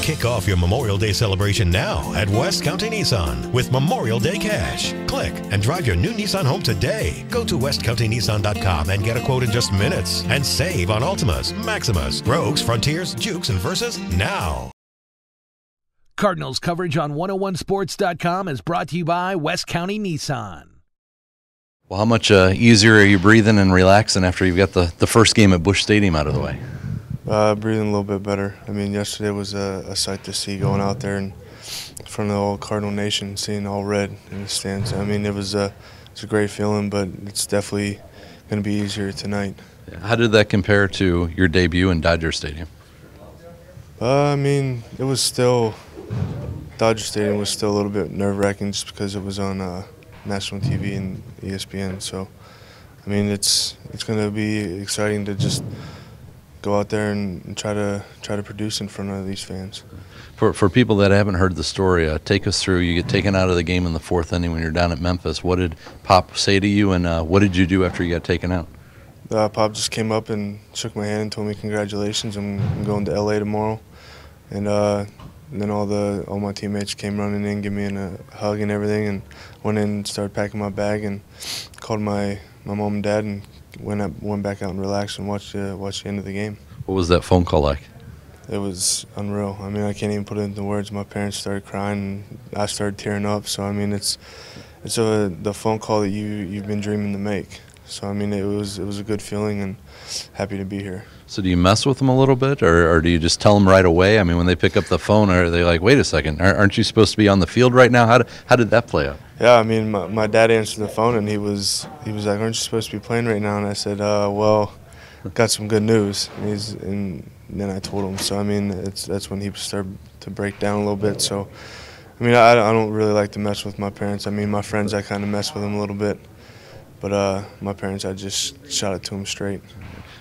Kick off your Memorial Day celebration now at West County Nissan with Memorial Day Cash. Click and drive your new Nissan home today. Go to westcountynissan.com and get a quote in just minutes. And save on Altimas, Maximas, Rogues, Frontiers, Jukes, and Versas now. Cardinals coverage on 101sports.com is brought to you by West County Nissan. Well, how much easier are you breathing and relaxing after you've got the first game at Busch Stadium out of the way? Breathing a little bit better. I mean, yesterday was a sight to see, going out there in front of the whole Cardinal Nation, seeing all red in the stands. I mean, it's a great feeling, but it's definitely going to be easier tonight. How did that compare to your debut in Dodger Stadium? I mean, it was still – Dodger Stadium was still a little bit nerve-wracking just because it was on national TV and ESPN. So, I mean, it's going to be exciting to just go out there and try to produce in front of these fans. For people that haven't heard the story, take us through. You get taken out of the game in the fourth inning when you're down at Memphis. What did Pop say to you, and what did you do after you got taken out? Pop just came up and shook my hand and told me congratulations. I'm going to LA tomorrow, and then all my teammates came running in, give me a hug and everything, and went in and started packing my bag and called my mom and dad and went back out and relaxed and watched the end of the game. What was that phone call like? It was unreal. I mean, I can't even put it into words. My parents started crying, and I started tearing up. So I mean, it's the phone call that you've been dreaming to make. So I mean, it was a good feeling, and happy to be here. So do you mess with them a little bit, or do you just tell them right away? I mean, when they pick up the phone, are they like, wait a second, aren't you supposed to be on the field right now? How did that play out? Yeah, I mean, my dad answered the phone, and he was like, aren't you supposed to be playing right now? And I said, well, got some good news. And then I told him. So I mean, that's when he started to break down a little bit. So I mean, I don't really like to mess with my parents. I mean, my friends, I kind of mess with them a little bit. But my parents, I just shot it to them straight.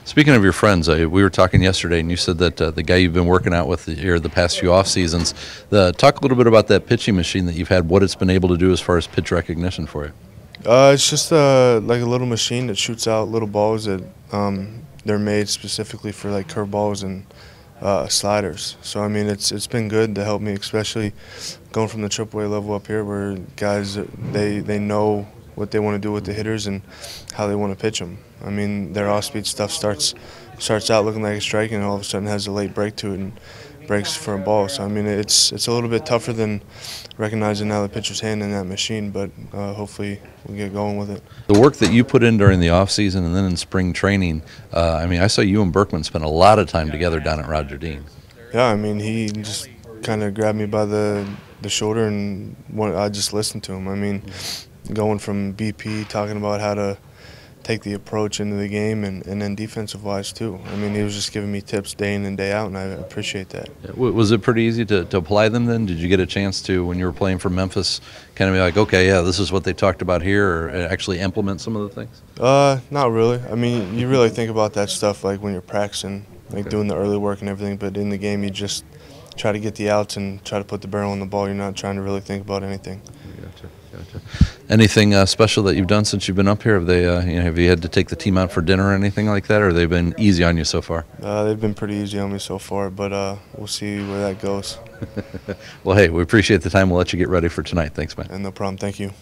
Speaking of your friends, we were talking yesterday, and you said that the guy you've been working out with here the past few off seasons. Talk a little bit about that pitching machine that you've had, what it's been able to do as far as pitch recognition for you. It's just like a little machine that shoots out little balls that they're made specifically for like curveballs and sliders. So I mean, it's been good to help me, especially going from the AAA level up here, where guys they know what they want to do with the hitters and how they want to pitch them. I mean, their off-speed stuff starts out looking like a strike, and all of a sudden has a late break to it and breaks for a ball. So I mean, it's a little bit tougher than recognizing now the pitcher's hand in that machine, but hopefully we'll get going with it. The work that you put in during the off season and then in spring training, I mean, I saw you and Berkman spend a lot of time together down at Roger Dean. Yeah, I mean, he just kind of grabbed me by the shoulder, and I just listened to him. I mean, going from BP, talking about how to take the approach into the game, and then defensive-wise too. I mean, he was just giving me tips day in and day out, and I appreciate that. Was it pretty easy to apply them then? Did you get a chance to, when you were playing for Memphis, kind of be like, okay, yeah, this is what they talked about here, or actually implement some of the things? Not really. I mean, you really think about that stuff like when you're practicing, like doing the early work and everything, but in the game you just try to get the outs and try to put the barrel on the ball. You're not trying to really think about anything. Gotcha. Anything special that you've done since you've been up here? Have they, have you had to take the team out for dinner or anything like that, or have they been easy on you so far? They've been pretty easy on me so far, but we'll see where that goes. Well, hey, we appreciate the time. We'll let you get ready for tonight. Thanks, man. And no problem. Thank you.